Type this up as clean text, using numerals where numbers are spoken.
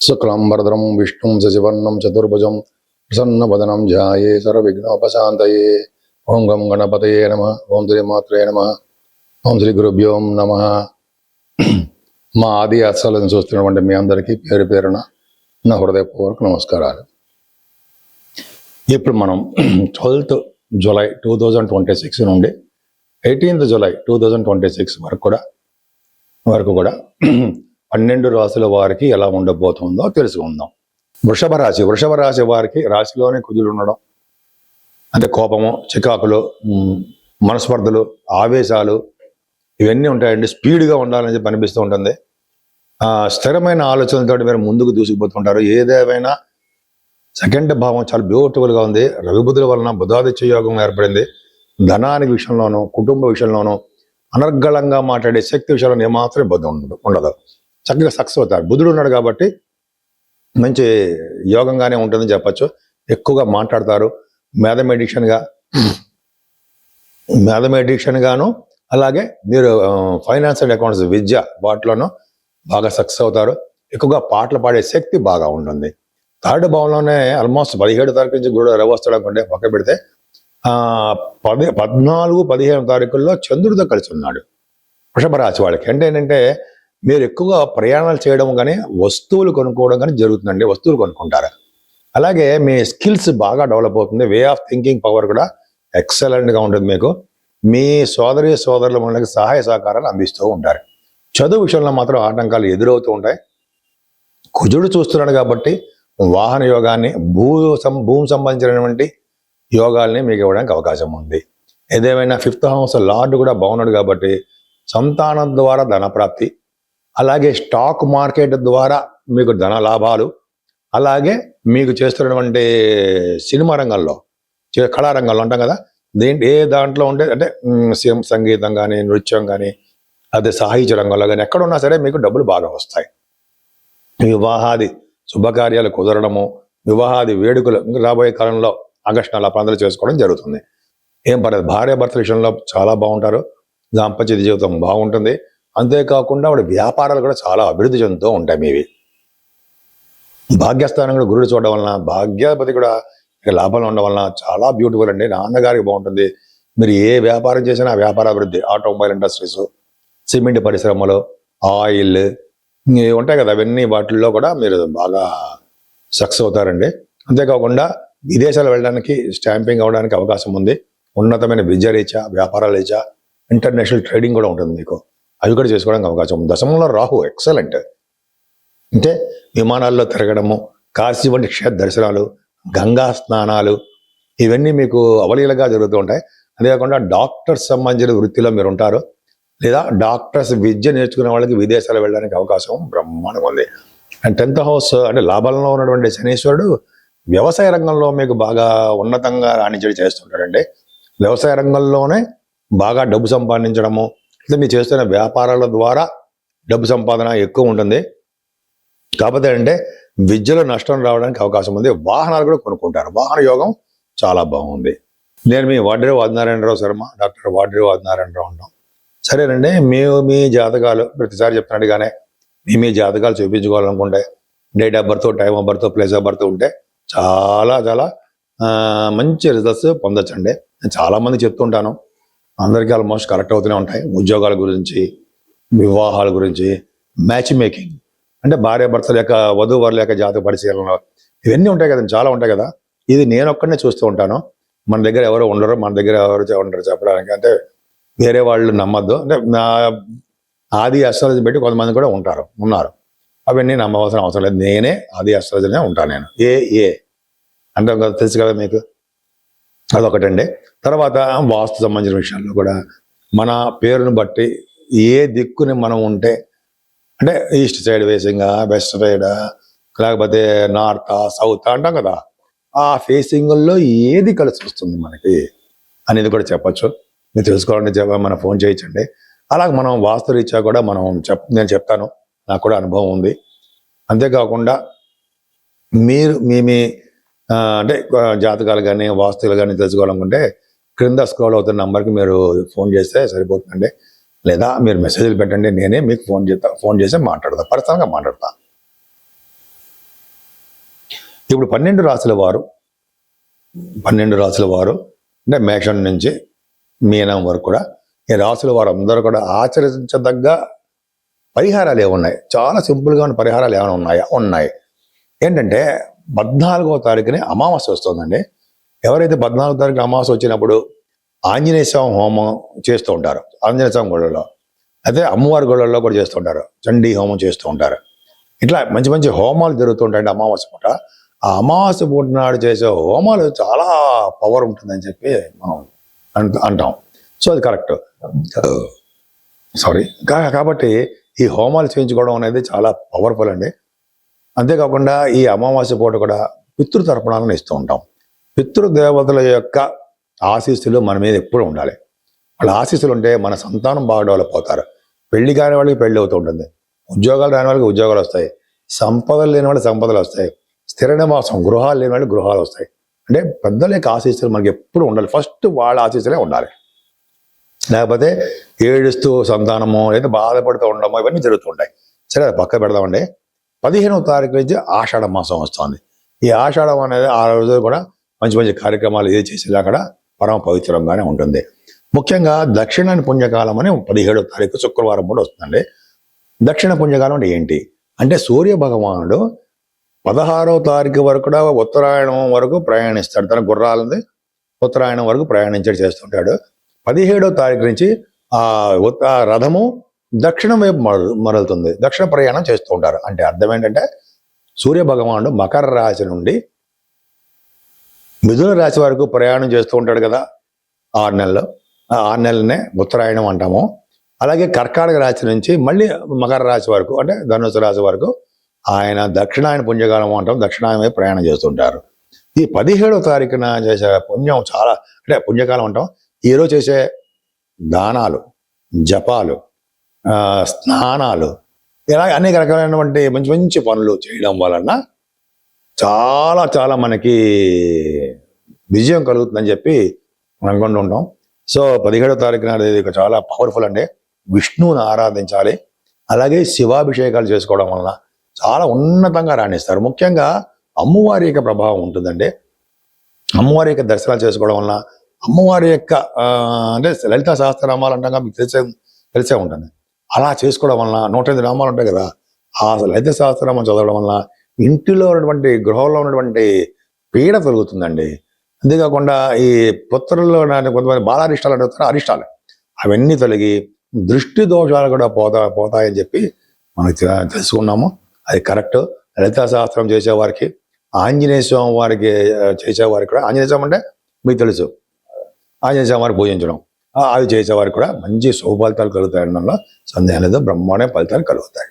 శుక్లాంబరధరం విష్ణుం శశివర్ణం చతుర్భుజం ప్రసన్నవదనం ధ్యాయే సర్వవిఘ్నోపశాంతయే. ఓం గం గణపతయే నమః. ఓం శ్రీ మాత్రే నమః. ఓం శ్రీ గురుభ్యో నమః. మా ఆది అస్సలను చూస్తున్నటువంటి మీ అందరికీ పేరు పేరున నా హృదయపూర్వక నమస్కారాలు. ఇప్పుడు మనం 12th జూలై 2026 నుండి 18th జూలై 2026 వరకు కూడా 12 రాశుల వారికి ఎలా ఉండబోతుందో తెలుసుకుందాం. వృషభ రాశి వారికి రాశిలోనే కుజుడు ఉండడం అంటే కోపము, చికాకులు, మనస్పర్ధలు, ఆవేశాలు ఇవన్నీ ఉంటాయండి. స్పీడ్గా ఉండాలని చెప్పి అనిపిస్తూ ఉంటుంది. స్థిరమైన ఆలోచనలతో మీరు ముందుకు దూసుకుపోతుంటారు. ఏదేమైనా సెకండ్ భావం చాలా బ్యూటిఫుల్గా ఉంది. రవిబుధుల వలన బుధాదిత్య యోగం ఏర్పడింది. ధనానికి విషయంలోనూ, కుటుంబ విషయంలోనూ, అనర్గళంగా మాట్లాడే శక్తి విషయంలో ఏమాత్రం ఇబ్బంది ఉండదు. చక్కగా సక్సెస్ అవుతారు. బుధుడు ఉన్నాడు కాబట్టి మంచి యోగంగానే ఉంటుందని చెప్పచ్చు. ఎక్కువగా మాట్లాడతారు. మ్యాథమెటిషియన్ గాను, అలాగే మీరు ఫైనాన్స్ అండ్ అకౌంట్స్, విద్య వాటిలోనూ బాగా సక్సెస్ అవుతారు. ఎక్కువగా పాటలు పాడే శక్తి బాగా ఉంటుంది. థర్డ్ భావంలోనే ఆల్మోస్ట్ 17 తారీఖు నుంచి గురుడు రవి వస్తాడు అనుకుంటే పక్క పెడితే 14, 15 తారీఖుల్లో చంద్రుడితో కలిసి ఉన్నాడు వృషభ రాశి వాళ్ళకి. అంటే ఏంటంటే మీరు ఎక్కువగా ప్రయాణాలు చేయడం కానీ, వస్తువులు కొనుక్కోవడం కానీ జరుగుతుందండి. వస్తువులు కొనుక్కుంటారు. అలాగే మీ స్కిల్స్ బాగా డెవలప్ అవుతుంది. వే ఆఫ్ థింకింగ్ పవర్ కూడా ఎక్సలెంట్గా ఉంటుంది. మీకు మీ సోదరుల మనకి సహాయ సహకారాలు అందిస్తూ ఉంటారు. చదువు విషయంలో మాత్రం ఆటంకాలు ఎదురవుతూ ఉంటాయి. కుజుడు చూస్తున్నాడు కాబట్టి వాహన యోగాన్ని, భూమి సంబంధించినటువంటి యోగాల్ని మీకు ఇవ్వడానికి అవకాశం ఉంది. ఏదేమైనా 5th హౌస్ లార్డ్ కూడా బాగున్నాడు కాబట్టి సంతానం ద్వారా ధనప్రాప్తి, అలాగే స్టాక్ మార్కెట్ ద్వారా మీకు ధన లాభాలు, అలాగే మీకు చేస్తున్నటువంటి సినిమా రంగంలో, కళారంగంలో ఉంటాం కదా, ఏ దాంట్లో ఉంటే అంటే సంగీతం కానీ, నృత్యం కానీ, అదే సాహిత్య రంగంలో కానీ ఎక్కడున్నా సరే మీకు డబ్బులు బాగా వస్తాయి. వివాహాది శుభకార్యాలు కుదరడము, వివాహాది వేడుకలు రాబోయే కాలంలో ఆగస్టు నెల పండుగలు చేసుకోవడం జరుగుతుంది. ఏం పర్లేదు. భార్యాభర్తల విషయంలో చాలా బాగుంటారు. దాంపత్య జీవితం బాగుంటుంది. అంతేకాకుండా వాడి వ్యాపారాలు కూడా చాలా అభివృద్ధి చెందుతూ ఉంటాయి. మీవి భాగ్యస్థానం కూడా గురుడు చూడడం వలన, భాగ్యాధిపతి కూడా లాభంలో ఉండడం వలన చాలా బ్యూటిఫుల్ అండి. నాన్నగారికి బాగుంటుంది. మీరు ఏ వ్యాపారం చేసినా వ్యాపార అభివృద్ధి, ఆటోమొబైల్ ఇండస్ట్రీస్, సిమెంట్ పరిశ్రమలు, ఆయిల్ ఉంటాయి కదా, అవన్నీ వాటిల్లో కూడా మీరు బాగా సక్సెస్ అవుతారండి. అంతేకాకుండా విదేశాలు వెళ్ళడానికి, స్టాంపింగ్ అవ్వడానికి అవకాశం ఉంది. ఉన్నతమైన విద్య రీత్యా, వ్యాపారాల రీత్యా, ఇంటర్నేషనల్ ట్రేడింగ్ కూడా ఉంటుంది మీకు. అవి కూడా చేసుకోవడానికి అవకాశం ఉంది. దశమంలో రాహు ఎక్సలెంట్. అంటే విమానాల్లో తిరగడము, కాశీ వంటి క్షేత్ర దర్శనాలు, గంగా స్నానాలు ఇవన్నీ మీకు అవలీలగా జరుగుతూ ఉంటాయి. అంతేకాకుండా డాక్టర్స్ సంబంధించిన వృత్తిలో మీరు ఉంటారు. లేదా డాక్టర్స్ విద్య నేర్చుకునే వాళ్ళకి విదేశాలు వెళ్ళడానికి అవకాశం బ్రహ్మాండంగా ఉంది. అండ్ 10th హౌస్ అంటే లాభంలో ఉన్నటువంటి శనీశ్వరుడు వ్యవసాయ రంగంలో మీకు బాగా ఉన్నతంగా రాణించడం చేస్తుంటాడండి. వ్యవసాయ రంగంలోనే బాగా డబ్బు సంపాదించడము, అంటే మీరు చేస్తున్న వ్యాపారాల ద్వారా డబ్బు సంపాదన ఎక్కువ ఉంటుంది. కాకపోతే అంటే విద్యలో నష్టం రావడానికి అవకాశం ఉంది. వాహనాలు కూడా కొనుక్కుంటారు. వాహన యోగం చాలా బాగుంది. నేను మీ వాడ్రేవు ఆదినారాయణరావు శర్మ, డాక్టర్ వాడ్రేవు ఆదినారాయణరావు ఉంటాం. సరేనండి. మీ జాతకాలు ప్రతిసారి చెప్తున్నట్టుగానే మీ జాతకాలు చూపించుకోవాలనుకుంటే date of birth, time of birth, place of birth ఉంటే చాలా చాలా మంచి రిజల్ట్స్ పొందొచ్చండి. నేను చాలామంది చెప్తుంటాను, అందరికీ ఆల్మోస్ట్ కరెక్ట్ అవుతూనే ఉంటాయి. ఉద్యోగాల గురించి, వివాహాల గురించి, మ్యాచ్ మేకింగ్ అంటే భార్యాభర్తల యొక్క, వధూవరుల యొక్క జాతక పరిశీలన ఇవన్నీ ఉంటాయి కదండి, చాలా ఉంటాయి కదా. ఇది నేను ఒక్కడనే చూస్తూ ఉంటాను. మన దగ్గర ఎవరు ఉండరు, మన దగ్గర ఎవరు ఉండరు చెప్పడానికి. అంటే వేరే వాళ్ళు నమ్మద్దు. అంటే నా ఆది అస్ట్రాలజీ పెట్టి కొంతమంది కూడా ఉన్నారు. అవన్నీ నమ్మవలసిన అవసరం లేదు. నేనే ఆది అస్ట్రాలజీనే ఉంటాను. నేను ఏ అంటే తెలుసు కదా మీకు. అదొకటండి. తర్వాత వాస్తు సంబంధించిన విషయాల్లో కూడా మన పేరును బట్టి ఏ దిక్కుని మనం ఉంటే, అంటే ఈస్ట్ సైడ్ ఫేసింగా, వెస్ట్ సైడ్, లేకపోతే నార్త్, సౌత్ అంటాం కదా, ఆ ఫేసింగ్లో ఏది కలిసి వస్తుంది మనకి అనేది కూడా చెప్పచ్చు. మీరు తెలుసుకోవాలంటే మనం ఫోన్ చేయించండి. అలాగే మనం వాస్తు రీత్యా కూడా నేను చెప్తాను. నాకు కూడా అనుభవం ఉంది. అంతేకాకుండా మీరు మీ అంటే జాతకాలు కానీ, వాస్తులు కానీ తెలుసుకోవాలనుకుంటే క్రింద స్క్రోల్ అవుతున్న నంబర్కి మీరు ఫోన్ చేస్తే సరిపోతుందండి. లేదా మీరు మెసేజ్లు పెట్టండి. నేనే మీకు ఫోన్ చేసి మాట్లాడతా, పర్సనల్గా మాట్లాడతా. ఇప్పుడు 12 రాసుల వారు అంటే మేషం నుంచి మీనం వరకు కూడా ఈ రాసుల వారు అందరూ కూడా ఆచరించదగ్గ పరిహారాలు ఏమున్నాయి? చాలా సింపుల్గా ఉన్న పరిహారాలు ఏమైనా ఉన్నాయా? ఉన్నాయి. ఏంటంటే 14వ తారీఖుని అమావాస్య వస్తుందండి. ఎవరైతే 14వ తారీఖు అమావాస్య వచ్చినప్పుడు ఆంజనేయ స్వామి హోమం చేస్తూ ఉంటారు, ఆంజనేయ స్వామి గుళ్ళలో, అయితే అమ్మవారి గుళ్ళల్లో కూడా చేస్తూ ఉంటారు, చండీ హోమం చేస్తూ ఉంటారు. ఇట్లా మంచి మంచి హోమాలు జరుగుతుంటాయండి అమావాస్య పూట. ఆ అమావాస్య పూట నాడు చేసే హోమాలు చాలా పవర్ ఉంటుందని చెప్పి మనం అంటాం. సో అది కరెక్ట్. సారీ. కాబట్టి ఈ హోమాలు చేయించుకోవడం అనేది చాలా పవర్ఫుల్ అండి. అంతేకాకుండా ఈ అమావాస్య పూట కూడా పితృతర్పణాలను ఇస్తూ ఉంటాం. పితృదేవతల యొక్క ఆశీస్సులు మన మీద ఎప్పుడు ఉండాలి. వాళ్ళ ఆశీస్సులు ఉంటే మన సంతానం బాగా డెవలప్ అవుతారు. పెళ్లి కాని వాళ్ళకి పెళ్లి అవుతూ ఉంటుంది, ఉద్యోగాలు రాని వాళ్ళకి ఉద్యోగాలు వస్తాయి, సంపదలు లేని వాళ్ళకి సంపదలు వస్తాయి, స్థిర నివాసం గృహాలు లేని వాళ్ళకి గృహాలు వస్తాయి. అంటే పెద్దల యొక్క ఆశీస్సులు మనకి ఎప్పుడు ఉండాలి. ఫస్ట్ వాళ్ళ ఆశీస్సులే ఉండాలి. లేకపోతే ఏడుస్తూ సంతానము లేదా బాధపడుతూ ఉండడము ఇవన్నీ జరుగుతుంటాయి. సరే, అది పక్క పెడదామండి. 15వ తారీఖు నుంచి ఆషాఢ మాసం వస్తుంది. ఈ ఆషాఢం అనేది ఆ రోజు కూడా మంచి మంచి కార్యక్రమాలు ఏది చేసేలా కూడా పరమ పవిత్రంగానే ఉంటుంది. ముఖ్యంగా దక్షిణ పుణ్యకాలం అని 17వ తారీఖు శుక్రవారం కూడా వస్తుందండి. దక్షిణ పుణ్యకాలం అంటే ఏంటి అంటే, సూర్య భగవానుడు 16వ తారీఖు వరకు కూడా ఉత్తరాయణం వరకు ప్రయాణిస్తాడు. తన గుర్రాలని ఉత్తరాయణం వరకు ప్రయాణించడం చేస్తుంటాడు. 17వ తారీఖు నుంచి ఆ రథము దక్షిణం వైపు మరలుతుంది, దక్షిణ ప్రయాణం చేస్తూ ఉంటారు. అంటే అర్థం ఏంటంటే, సూర్య భగవానుడు మకర రాశి నుండి మిథున రాశి వరకు ప్రయాణం చేస్తూ ఉంటాడు కదా 6 నెలలు. ఆ 6 నెలలనే ఉత్తరాయణం అంటాము. అలాగే కర్కాటక రాశి నుంచి మళ్ళీ మకర రాశి వరకు అంటే ధనుసు రాశి వరకు ఆయన దక్షిణాయన పుణ్యకాలం అంటాం, దక్షిణాయన వైపు ప్రయాణం చేస్తుంటారు. ఈ 17వ తారీఖున చేసే పుణ్యం చాలా అంటే పుణ్యకాలం అంటాం. ఈరోజు చేసే దానాలు, జపాలు, స్నానాలు, ఇలా అనేక రకాలైనటువంటి మంచి మంచి పనులు చేయడం వలన చాలా చాలా మనకి విజయం కలుగుతుందని చెప్పి మనం అనుకుంటూ ఉంటాం. సో 17వ తారీఖున అనేది చాలా పవర్ఫుల్ అండి. విష్ణువుని ఆరాధించాలి. అలాగే శివాభిషేకాలు చేసుకోవడం వలన చాలా ఉన్నతంగా రాణిస్తారు. ముఖ్యంగా అమ్మవారి యొక్క ప్రభావం ఉంటుందండి. అమ్మవారి యొక్క దర్శనాలు చేసుకోవడం వలన, అమ్మవారి యొక్క అంటే లలిత సహస్రనామాలు అంటాం, మీకు తెలిసే ఉంటుంది. అలా చేసుకోవడం వలన 108 నామాలు ఉంటాయి కదా, ఆ లలిత సహస్రనామం చదవడం వలన ఇంటిలో ఉన్నటువంటి గృహంలో ఉన్నటువంటి పీడ తొలుగుతుందండి. అంతేకాకుండా ఈ పుత్రుల్లో కొంతమంది బాలారిష్టాలు అడుగుతారు, అరిష్టాలు అవన్నీ తొలగి దృష్టి దోషాలు కూడా పోతాయని చెప్పి మనకి తెలుసుకున్నాము. అది కరెక్ట్. లలితా శాస్త్రం చేసేవారికి, ఆంజనేయ స్వామి వారికి చేసేవారికి కూడా, ఆంజనేయ స్వామి అంటే మీకు తెలుసు, ఆంజనేయ స్వామి వారికి పూజించడం, అవి చేసేవారికి కూడా మంచి శుభ ఫలితాలు కలుగుతాయి అనడంలో సందేహం లేదు. బ్రహ్మాండ ఫలితాలు కలుగుతాయి.